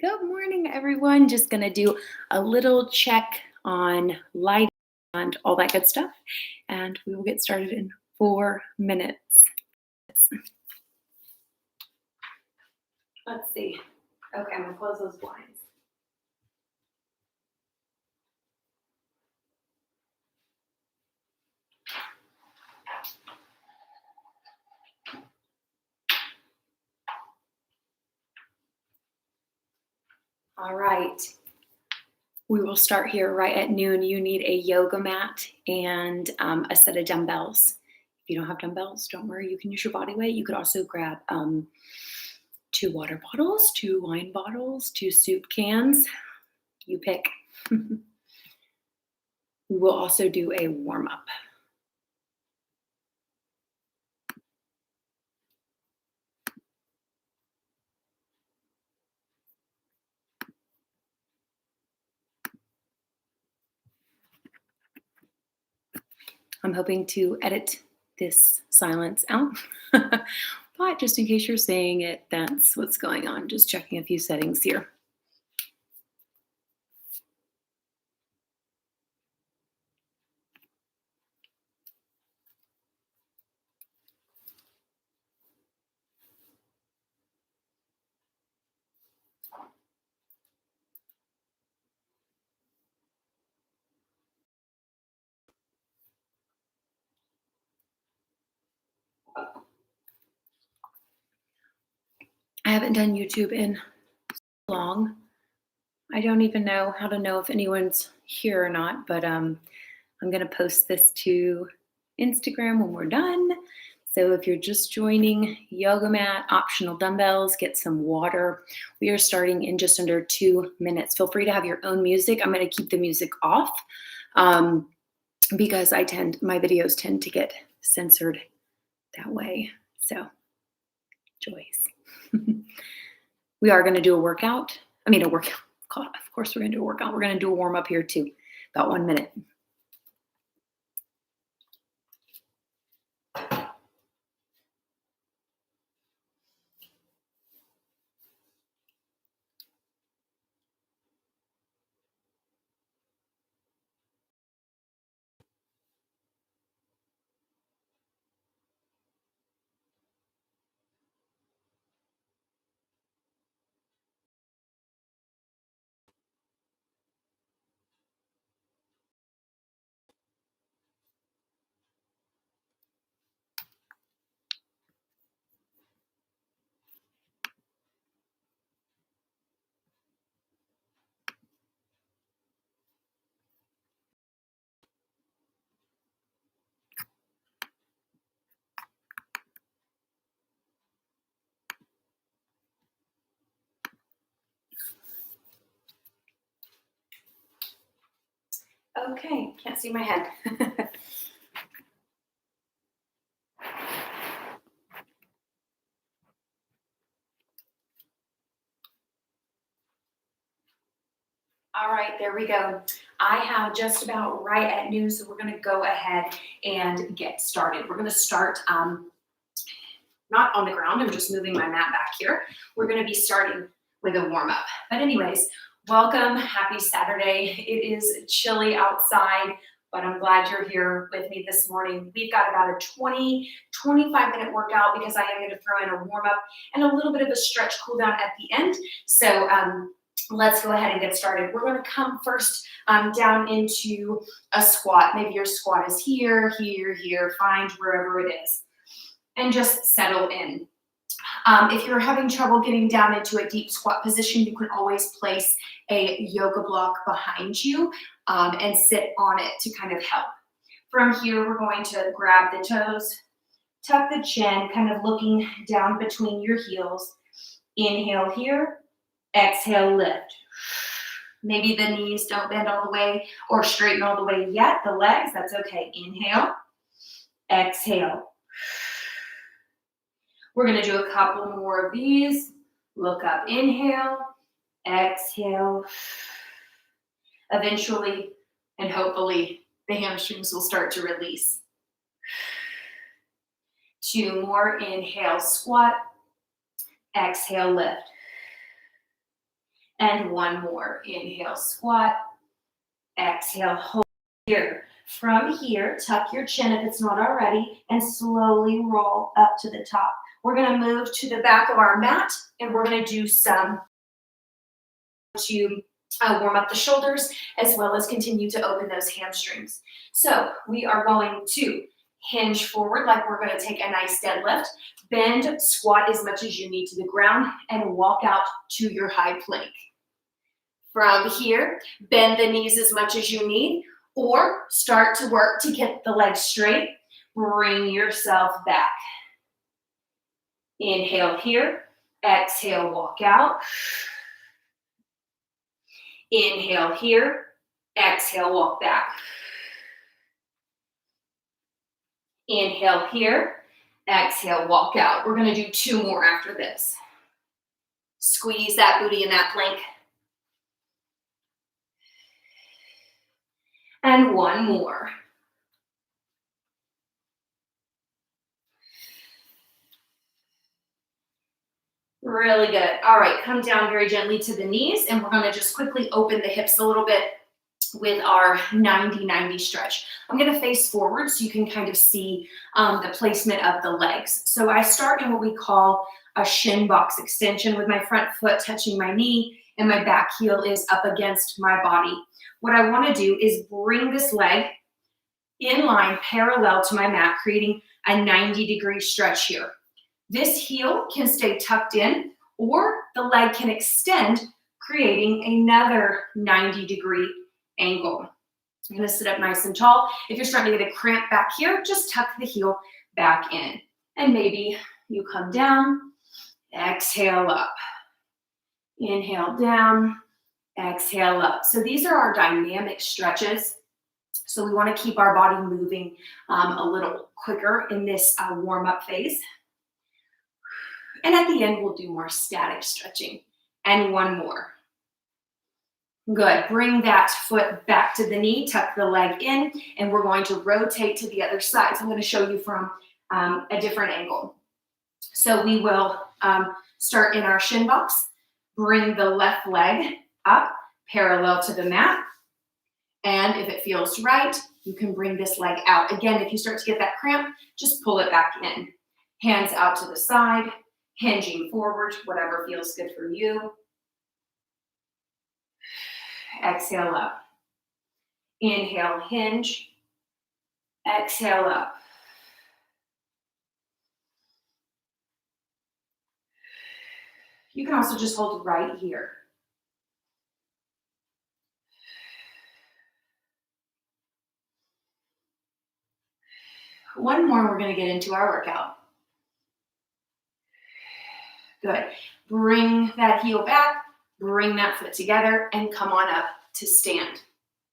Good morning, everyone. Just going to do a little check on lighting and all that good stuff. And we will get started in 4 minutes. Let's see. Okay, I'm going to close those blinds. All right. We will start here right at noon. You need a yoga mat and a set of dumbbells. If you don't have dumbbells, don't worry. You can use your body weight. You could also grab 2 water bottles, 2 wine bottles, 2 soup cans. You pick. We will also do a warm up. I'm hoping to edit this silence out, but just in case you're saying it, that's what's going on. Just checking a few settings here. I haven't done YouTube in so long. I don't even know how to know if anyone's here or not, but I'm going to post this to Instagram when we're done. So if you're just joining, yoga mat, optional dumbbells, get some water. We are starting in just under 2 minutes. Feel free to have your own music. I'm going to keep the music off because my videos tend to get censored that way. So, Joyce. We are going to do a workout. A workout. God, of course, we're going to do a workout. We're going to do a warm up here too, about 1 minute. Okay, can't see my head. All right, there we go. I have just about right at noon, so we're going to go ahead and get started. We're going to start not on the ground. I'm just moving my mat back here. We're going to be starting with a warm up. But anyways, welcome. Happy Saturday. It is chilly outside, but I'm glad you're here with me this morning. We've got about a 25-minute workout because I am going to throw in a warm up and a little bit of a stretch cool down at the end. So let's go ahead and get started. We're going to come first down into a squat. Maybe your squat is here, here, here. Find wherever it is and just settle in. If you're having trouble getting down into a deep squat position, you can always place a yoga block behind you and sit on it to kind of help. From here, we're going to grab the toes, tuck the chin, kind of looking down between your heels. Inhale here, exhale, lift. Maybe the knees don't bend all the way or straighten all the way yet. The legs, that's okay. Inhale, exhale. We're going to do a couple more of these. Look up, inhale, exhale. Eventually, and hopefully, the hamstrings will start to release. 2 more, inhale, squat, exhale, lift. And one more. Inhale, squat. Exhale, hold here. From here, tuck your chin if it's not already, and slowly roll up to the top. We're gonna move to the back of our mat, and we're gonna do some to warm up the shoulders, as well as continue to open those hamstrings. So we are going to hinge forward like we're gonna take a nice deadlift, bend, squat as much as you need to the ground, and walk out to your high plank. From here, bend the knees as much as you need, or start to work to get the legs straight. Bring yourself back. Inhale here, exhale, walk out. Inhale here, exhale, walk back. Inhale here, exhale, walk out. We're gonna do 2 more after this. Squeeze that booty in that plank. And 1 more. Really good. All right, come down very gently to the knees, and we're gonna just quickly open the hips a little bit with our 90-90 stretch. I'm gonna face forward so you can kind of see the placement of the legs. So I start in what we call a shin box extension with my front foot touching my knee and my back heel is up against my body. What I wanna do is bring this leg in line parallel to my mat, creating a 90-degree stretch here. This heel can stay tucked in, or the leg can extend, creating another 90-degree angle. I'm gonna sit up nice and tall. If you're starting to get a cramp back here, just tuck the heel back in. And maybe you come down, exhale up. Inhale down, exhale up. So these are our dynamic stretches. So we wanna keep our body moving a little quicker in this warm-up phase. And at the end, we'll do more static stretching. And 1 more. Good. Bring that foot back to the knee, tuck the leg in, and we're going to rotate to the other side. So I'm going to show you from a different angle. So we will start in our shin box, bring the left leg up parallel to the mat. And if it feels right, you can bring this leg out. Again, if you start to get that cramp, just pull it back in. Hands out to the side. Hinging forward, whatever feels good for you. Exhale up. Inhale, hinge. Exhale up. You can also just hold right here. One more, we're going to get into our workout. Good. Bring that heel back, bring that foot together, and come on up to stand.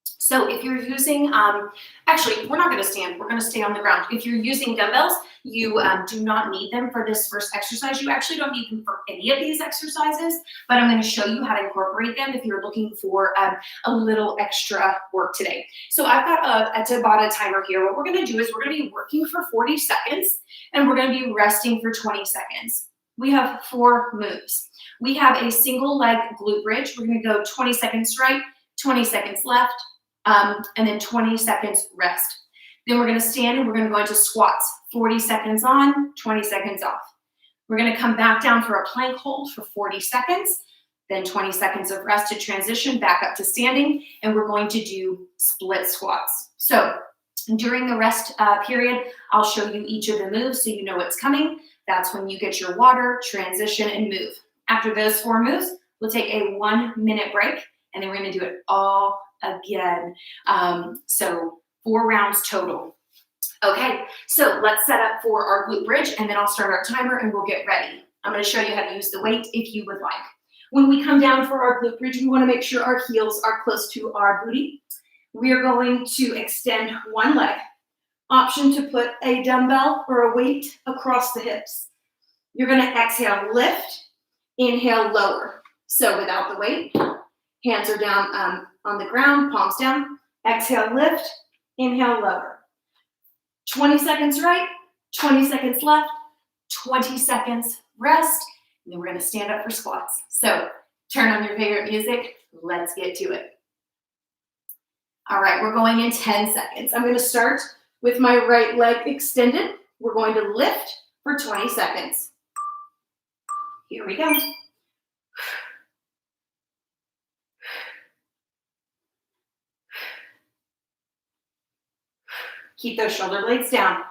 So if you're using, actually, we're not gonna stand, we're gonna stay on the ground. If you're using dumbbells, you do not need them for this first exercise. You actually don't need them for any of these exercises, but I'm gonna show you how to incorporate them if you're looking for a little extra work today. So I've got a Tabata timer here. What we're gonna do is we're gonna be working for 40 seconds, and we're gonna be resting for 20 seconds. We have 4 moves. We have a single leg glute bridge. We're gonna go 20 seconds right, 20 seconds left, and then 20 seconds rest. Then we're gonna stand and we're gonna go into squats. 40 seconds on, 20 seconds off. We're gonna come back down for a plank hold for 40 seconds, then 20 seconds of rest to transition back up to standing, and we're going to do split squats. So during the rest period, I'll show you each of the moves so you know what's coming. That's when you get your water, transition, and move. After those 4 moves, we'll take a 1-minute break, and then we're gonna do it all again. So 4 rounds total. Okay, so let's set up for our glute bridge, and then I'll start our timer and we'll get ready. I'm gonna show you how to use the weight if you would like. When we come down for our glute bridge, we wanna make sure our heels are close to our booty. We are going to extend one leg. Option to put a dumbbell or a weight across the hips. You're gonna exhale, lift, inhale, lower. So without the weight, hands are down on the ground, palms down. Exhale, lift, inhale, lower. 20 seconds right, 20 seconds left, 20 seconds rest, and then we're gonna stand up for squats. So Turn on your favorite music. Let's get to it. All right, we're going in 10 seconds. I'm going to start with my right leg extended. We're going to lift for 20 seconds. Here we go. Keep those shoulder blades down.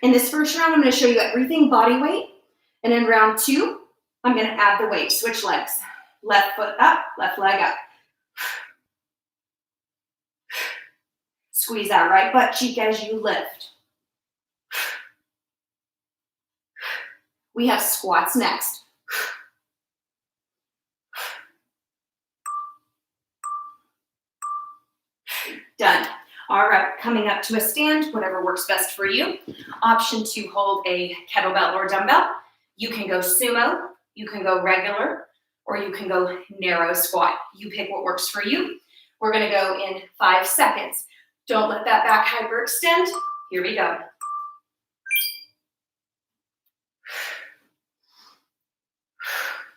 In this first round, I'm going to show you everything body weight. And in round 2, I'm going to add the weight. Switch legs. Left foot up, left leg up. Squeeze that right butt cheek as you lift. We have squats next. Done. All right, coming up to a stand, whatever works best for you. Option to hold a kettlebell or dumbbell. You can go sumo, you can go regular, or you can go narrow squat. You pick what works for you. We're gonna go in 5 seconds. Don't let that back hyperextend. Here we go.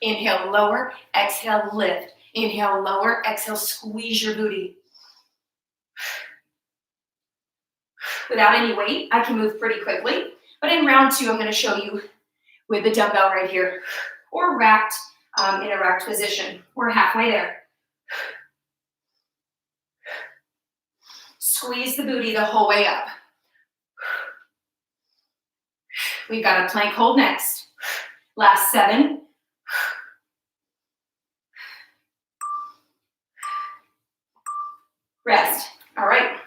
Inhale, lower, exhale, lift. Inhale, lower, exhale, squeeze your booty. Without any weight, I can move pretty quickly. But in round 2, I'm going to show you with the dumbbell right here, or racked in a racked position. We're halfway there. Squeeze the booty the whole way up. We've got a plank hold next. Last 7. Rest. All right.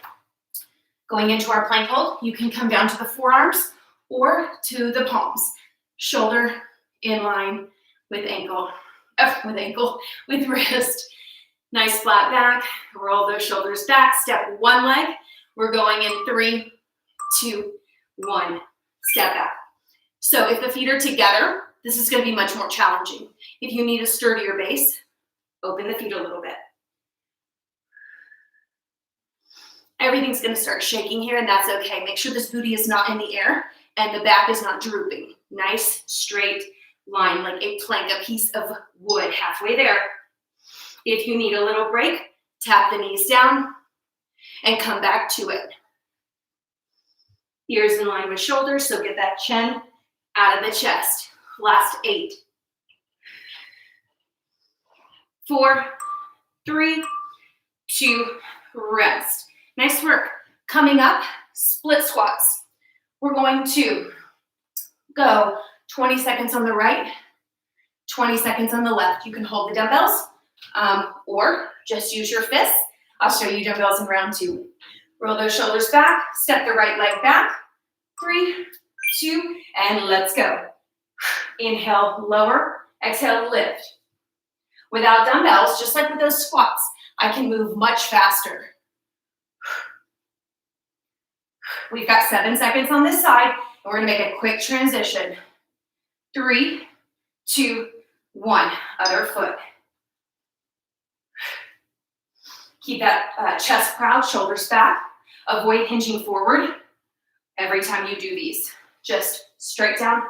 Going into our plank hold, you can come down to the forearms or to the palms. Shoulder in line with with wrist. Nice flat back. Roll those shoulders back. Step one leg. We're going in 3, 2, 1. Step back. So if the feet are together, this is going to be much more challenging. If you need a sturdier base, open the feet a little bit. Everything's going to start shaking here, and that's okay. Make sure this booty is not in the air and the back is not drooping. Nice, straight line, like a plank, a piece of wood, halfway there. If you need a little break, tap the knees down and come back to it. Ears in line with shoulders, so get that chin out of the chest. Last 8. 4, 3, 2, rest. Nice work. Coming up, split squats. We're going to go 20 seconds on the right, 20 seconds on the left. You can hold the dumbbells or just use your fists. I'll show you dumbbells in round 2. Roll those shoulders back, step the right leg back. 3, 2, and let's go. Inhale, lower, exhale, lift. Without dumbbells, just like with those squats, I can move much faster. We've got 7 seconds on this side, and we're gonna make a quick transition. 3, 2, 1, other foot. Keep that chest proud, shoulders back. Avoid hinging forward every time you do these. Just straight down,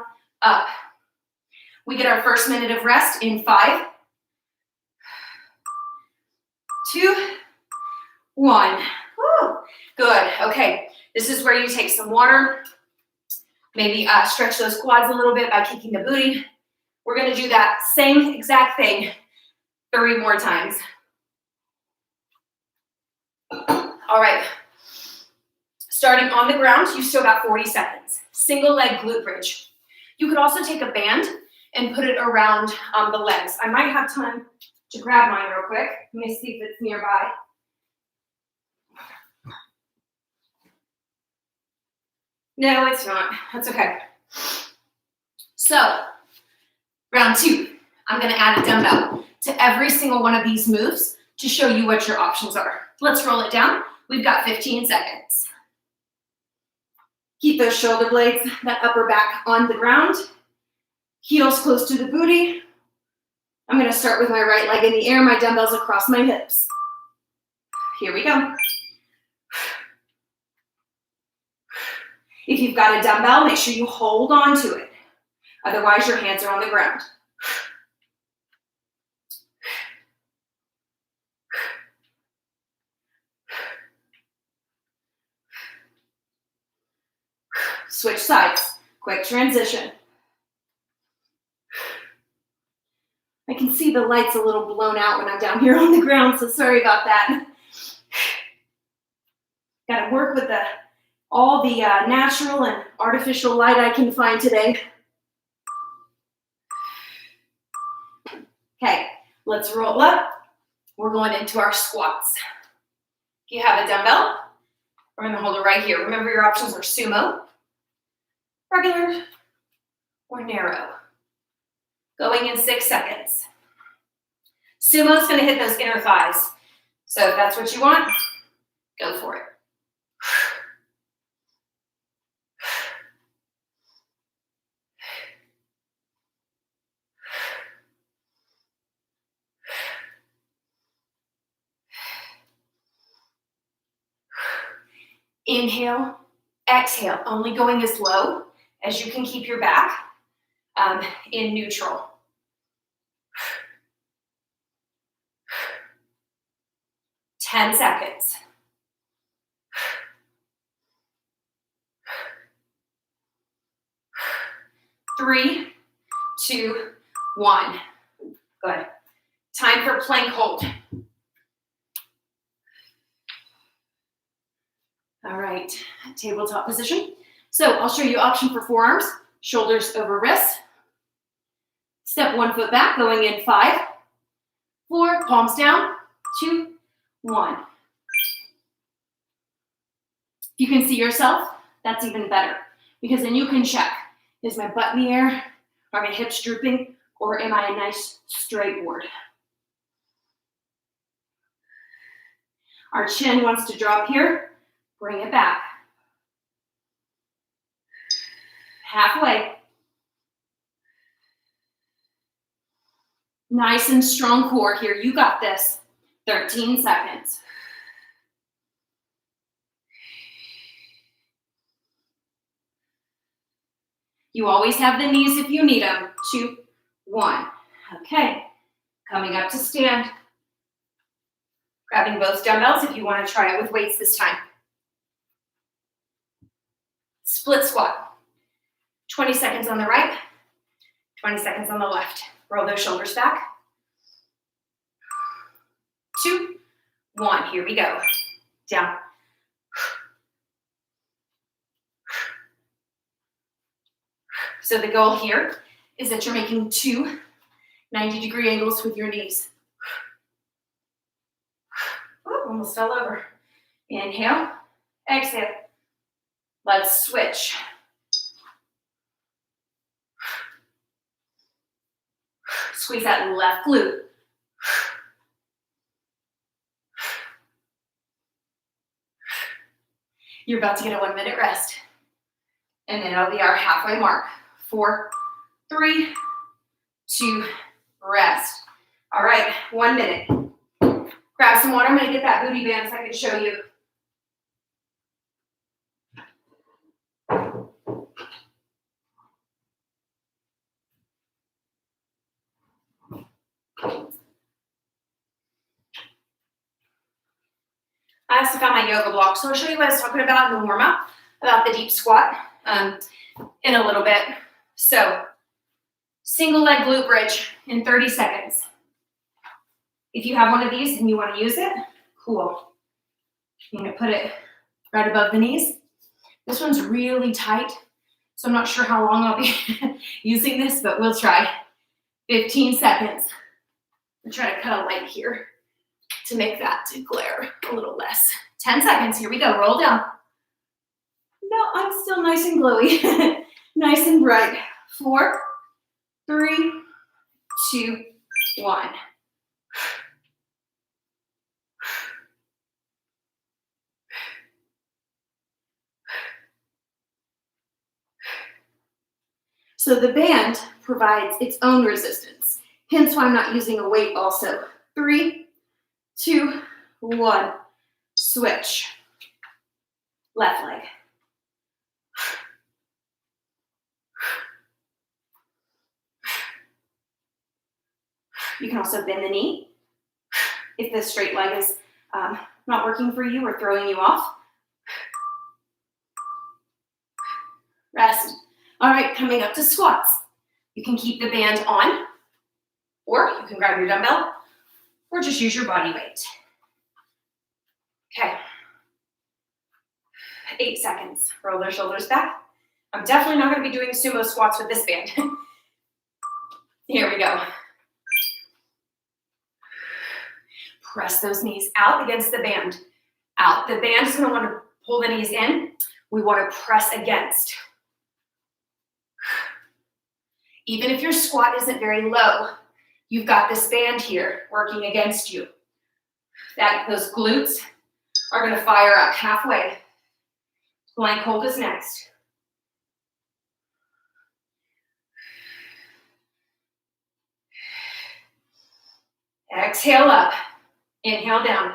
up. We get our first minute of rest in 5, 2, 1. Woo. Good, okay. This is where you take some water, maybe stretch those quads a little bit by kicking the booty. We're gonna do that same exact thing 3 more times. All right, starting on the ground, you still got 40 seconds. Single leg glute bridge. You could also take a band and put it around the legs. I might have time to grab mine real quick. Let me see if it's nearby. No, it's not. That's okay. So, round 2, I'm gonna add a dumbbell to every single one of these moves to show you what your options are. Let's roll it down. We've got 15 seconds. Keep those shoulder blades, that upper back on the ground. Heels close to the booty. I'm gonna start with my right leg in the air, my dumbbells across my hips. Here we go. If you've got a dumbbell, make sure you hold on to it. Otherwise, your hands are on the ground. Switch sides. Quick transition. I can see the lights a little blown out when I'm down here on the ground, so sorry about that. Got to work with all the natural and artificial light I can find today. Okay, let's roll up. We're going into our squats. If you have a dumbbell, we're going to hold it right here. Remember, your options are sumo, regular, or narrow. Going in 6 seconds. Sumo's going to hit those inner thighs. So if that's what you want, go for it. Inhale, exhale, only going as low as you can keep your back in neutral. Ten seconds. Three, two, one. Good. Time for plank hold. All right, tabletop position. So I'll show you option for forearms, shoulders over wrists. Step 1 foot back, going in 5, 4, palms down, 2, 1. If you can see yourself, that's even better, because then you can check, is my butt in the air, are my hips drooping, or am I a nice straight board? Our chin wants to drop here. Bring it back. Halfway. Nice and strong core here. You got this. 13 seconds. You always have the knees if you need them. 2, 1. Okay. Coming up to stand. Grabbing both dumbbells if you want to try it with weights this time. Split squat. 20 seconds on the right, 20 seconds on the left. Roll those shoulders back. 2, 1, here we go. Down. So the goal here is that you're making 2 90-degree angles with your knees. Ooh, almost fell over. Inhale, exhale. Let's switch. Squeeze that left glute. You're about to get a 1-minute rest. And then it'll be our halfway mark. 4, 3, 2, rest. All right, 1 minute. Grab some water. I'm gonna get that booty band so I can show you. I also found my yoga block, so I'll show you what I was talking about in the warm-up, about the deep squat in a little bit. So, single leg glute bridge in 30 seconds. If you have one of these and you want to use it, cool. I'm going to put it right above the knees. This one's really tight, so I'm not sure how long I'll be using this, but we'll try. 15 seconds. I'm trying to cut a light here to make that glare a little less. 10 seconds, here we go, roll down. No, I'm still nice and glowy, nice and bright. 4, 3, 2, 1. So the band provides its own resistance, hence why I'm not using a weight also. 3, 2, 1, switch. Left leg. You can also bend the knee if the straight leg is not working for you or throwing you off. Rest. All right, coming up to squats. You can keep the band on, or you can grab your dumbbell, or just use your body weight. Okay. 8 seconds. Roll their shoulders back. I'm definitely not going to be doing sumo squats with this band. Here we go. Press those knees out against the band. Out. The band is going to want to pull the knees in. We want to press against. Even if your squat isn't very low, you've got this band here working against you. Those glutes are going to fire up halfway. Plank hold is next. Exhale up. Inhale down.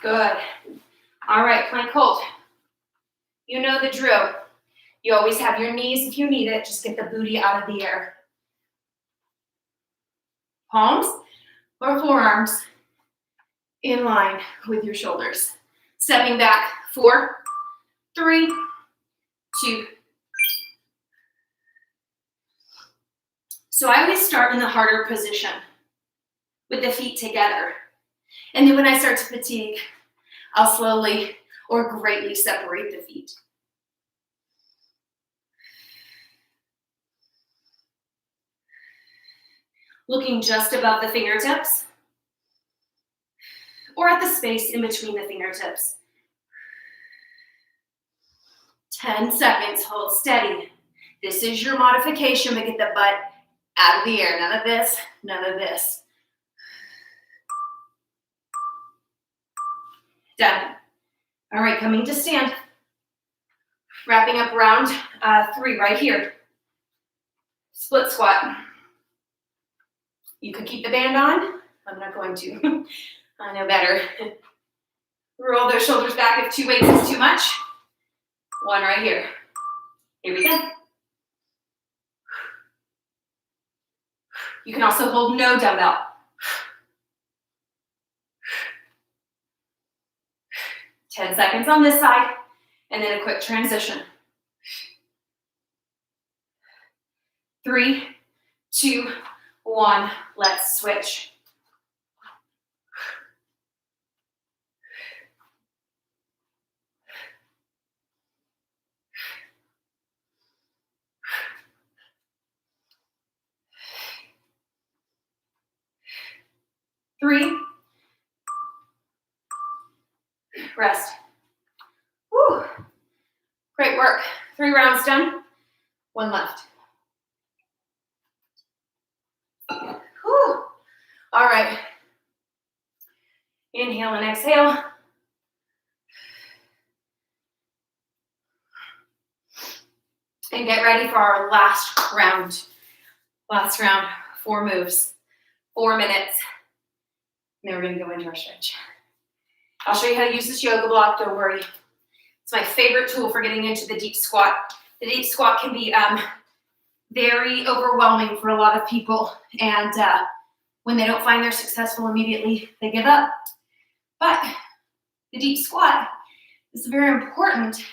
Good. All right, plank hold. You know the drill. You always have your knees if you need it. Just get the booty out of the air. Palms or forearms in line with your shoulders. Stepping back, 4, 3, 2. So I always start in the harder position with the feet together. And then when I start to fatigue, I'll slowly or greatly separate the feet. Looking just above the fingertips or at the space in between the fingertips. 10 seconds, hold steady. This is your modification to get the butt out of the air. None of this, none of this. Done. All right, coming to stand. Wrapping up round 3 right here. Split squat. You could keep the band on. I'm not going to. I know better. Roll those shoulders back if 2 weights is too much. 1 right here. Here we go. You can also hold no dumbbell. 10 seconds on this side, and then a quick transition. 3, 2, 1, let's switch. Three. Rest. Woo. Great work. 3 rounds done. 1 left. Whew. All right. Inhale and exhale. And get ready for our last round. Last round, 4 moves, 4 minutes. And then we're gonna go into our stretch. I'll show you how to use this yoga block, don't worry. It's my favorite tool for getting into the deep squat. The deep squat can be very overwhelming for a lot of people. And when they don't find they're successful immediately, they give up. But the deep squat is very important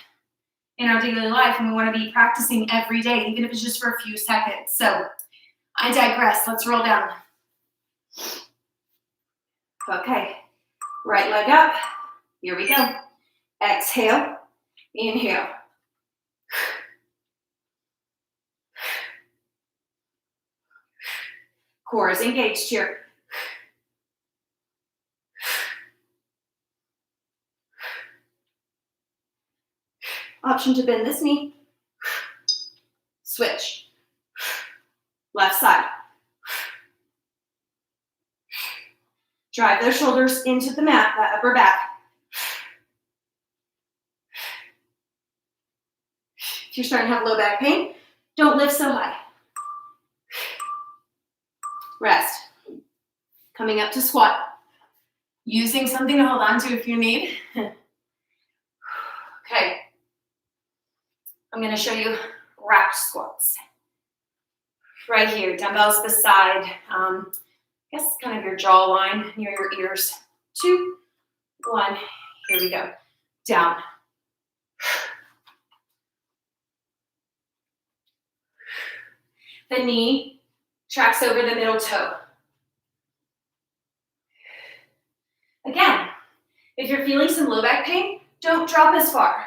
in our daily life, and we want to be practicing every day, even if it's just for a few seconds. So I digress. Let's roll down. Okay, right leg up. Here we go. Exhale, inhale. Core is engaged here. Option to bend this knee. Switch. Left side. Drive those shoulders into the mat, that upper back. If you're starting to have low back pain, don't lift so high. Rest. Coming up to squat. Using something to hold on to if you need. Okay. I'm going to show you rack squats. Right here, dumbbells beside, I guess kind of your jawline, near your ears. 2, 1, here we go. Down. The knee tracks over the middle toe. Again, if you're feeling some low back pain, don't drop as far.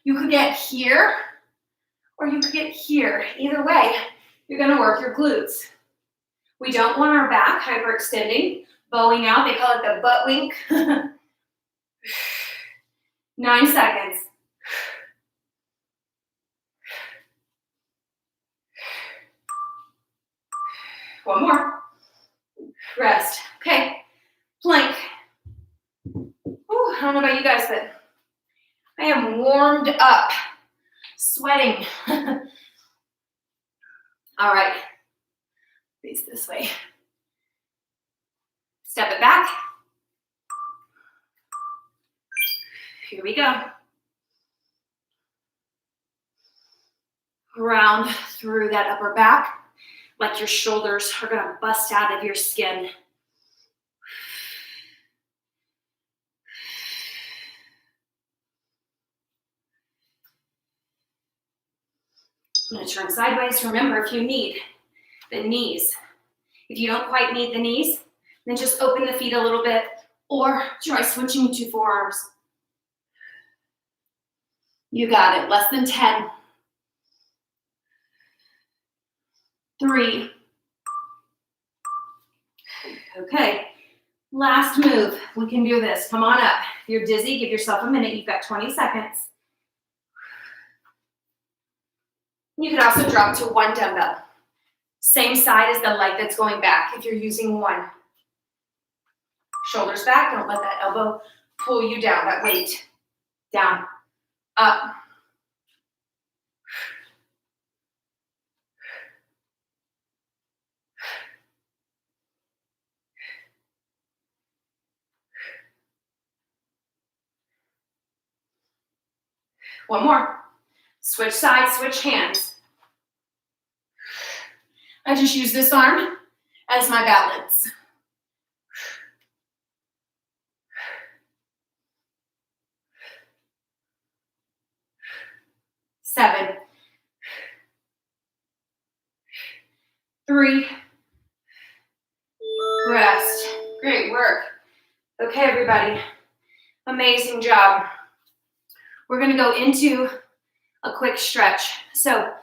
You could get here, or you could get here. Either way, you're gonna work your glutes. We don't want our back hyperextending, bowing out. They call it the butt wink. 9 seconds. One more. Rest. Okay. Plank. Ooh, I don't know about you guys, but I am warmed up, sweating. All right. Face this way. Step it back. Here we go. Round through that upper back, like your shoulders are gonna bust out of your skin. I'm gonna turn sideways. Remember, if you need the knees, if you don't quite need the knees, then just open the feet a little bit or try switching to forearms. You got it. Less than 10. 3. Okay. Last move. We can do this. Come on up. If you're dizzy, give yourself a minute. You've got 20 seconds. You could also drop to 1 dumbbell. Same side as the leg that's going back if you're using 1. Shoulders back. Don't let that elbow pull you down, that weight. Down. Up. One more. Switch sides, switch hands. I just use this arm as my balance. 7. 3. Rest. Great work. Okay, everybody. Amazing job. We're going to go into a quick stretch. So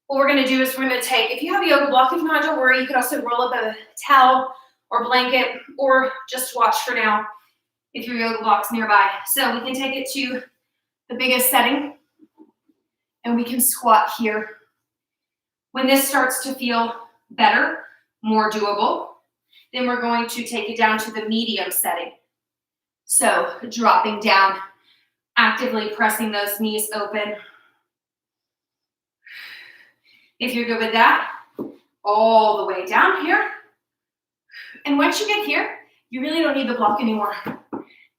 what we're going to do is we're going to take, if you have a yoga block, if not, don't worry. You could also roll up a towel or blanket or just watch for now if your yoga block's nearby. So we can take it to the biggest setting and we can squat here. When this starts to feel better, more doable, then we're going to take it down to the medium setting. So dropping down, actively pressing those knees open. If you're good with that, all the way down here. And once you get here, you really don't need the block anymore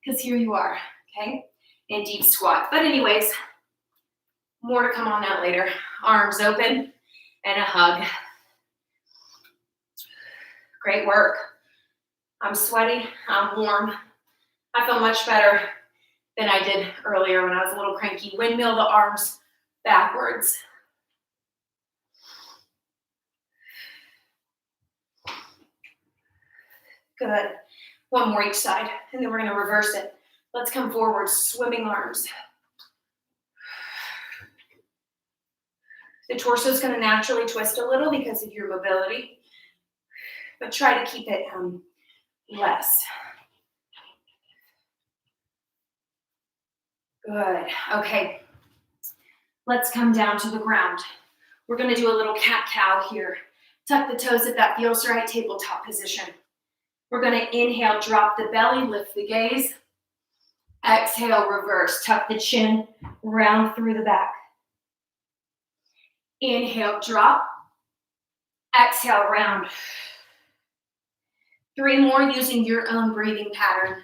because here you are, okay? In deep squat. But anyways, more to come on that later. Arms open and a hug. Great work. I'm sweaty, I'm warm. I feel much better than I did earlier when I was a little cranky. Windmill the arms backwards. Good. One more each side, and then we're going to reverse it. Let's come forward, swimming arms. The torso is going to naturally twist a little because of your mobility, but try to keep it less. Good. Okay. Let's come down to the ground. We're going to do a little cat-cow here. Tuck the toes if that feels right, tabletop position. We're going to inhale, drop the belly, lift the gaze. Exhale, reverse. Tuck the chin, round through the back. Inhale, drop. Exhale, round. 3 more using your own breathing pattern.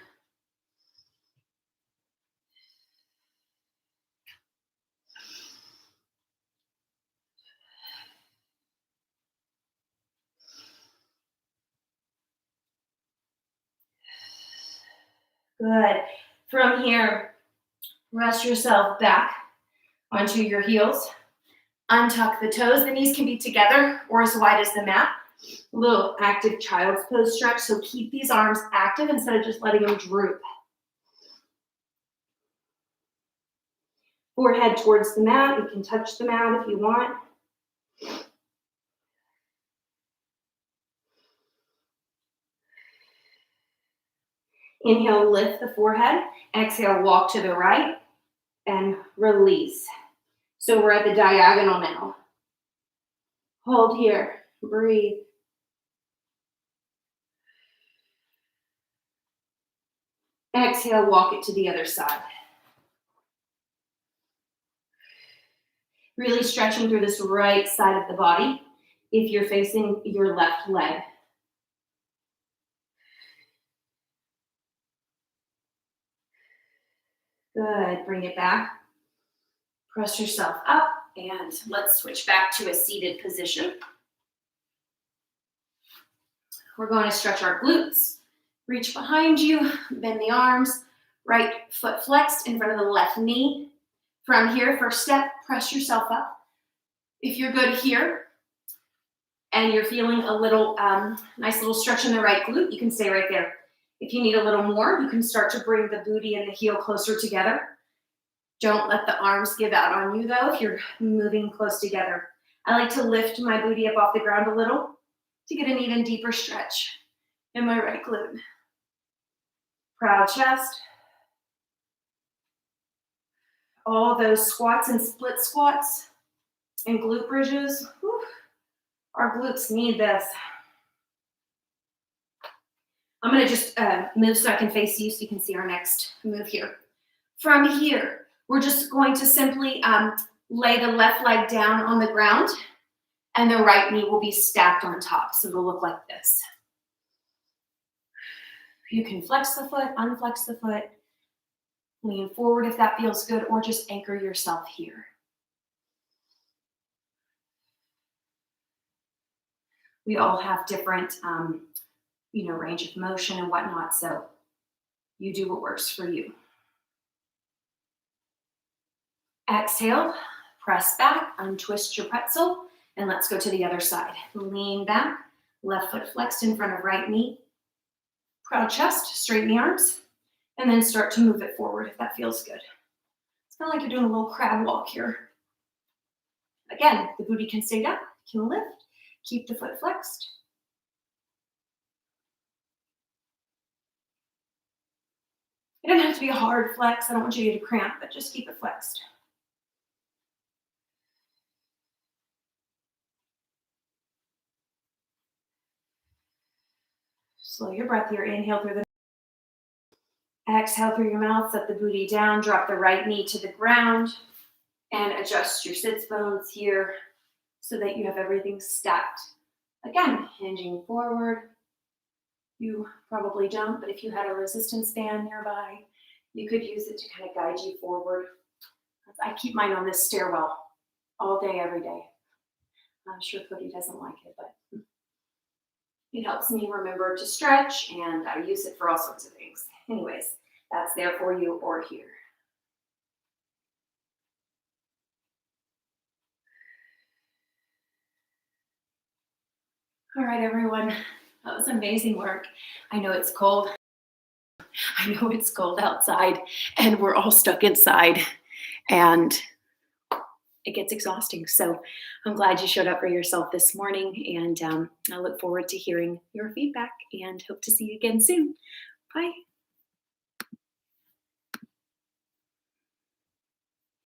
Good. From here, rest yourself back onto your heels. Untuck the toes. The knees can be together or as wide as the mat. A little active child's pose stretch. So keep these arms active instead of just letting them droop. Forehead towards the mat. You can touch the mat if you want. Inhale, lift the forehead. Exhale, walk to the right and release. So we're at the diagonal now. Hold here, breathe. Exhale, walk it to the other side. Really stretching through this right side of the body if you're facing your left leg. Good, bring it back. Press yourself up and let's switch back to a seated position. We're going to stretch our glutes. Reach behind you, bend the arms, right foot flexed in front of the left knee. From here, first step, press yourself up. If you're good here and you're feeling a little nice little stretch in the right glute, you can stay right there. If you need a little more, you can start to bring the booty and the heel closer together. Don't let the arms give out on you though if you're moving close together. I like to lift my booty up off the ground a little to get an even deeper stretch in my right glute. Proud chest. All those squats and split squats and glute bridges. Whew, our glutes need this. I'm going to just move so I can face you so you can see our next move here. From here, we're just going to simply lay the left leg down on the ground and the right knee will be stacked on top. So it'll look like this. You can flex the foot, unflex the foot, lean forward if that feels good, or just anchor yourself here. We all have different, range of motion and whatnot, so you do what works for you. Exhale, press back, untwist your pretzel, and let's go to the other side. Lean back, left foot flexed in front of right knee. Proud chest, straighten the arms, and then start to move it forward if that feels good. It's kind of like you're doing a little crab walk here. Again, the booty can stay down, can lift, keep the foot flexed. It doesn't have to be a hard flex. I don't want you to get a cramp, but just keep it flexed. Slow your breath here. Inhale through the exhale through your mouth. Set the booty down. Drop the right knee to the ground and adjust your sits bones here so that you have everything stacked. Again, hinging forward. You probably don't, but if you had a resistance band nearby, you could use it to kind of guide you forward. I keep mine on this stairwell all day, every day. I'm sure Cody doesn't like it, but it helps me remember to stretch, and I use it for all sorts of things. Anyways, that's there for you or here. All right, everyone. That was amazing work. I know it's cold. I know it's cold outside, and we're all stuck inside, and it gets exhausting. So I'm glad you showed up for yourself this morning, and I look forward to hearing your feedback and hope to see you again soon. Bye.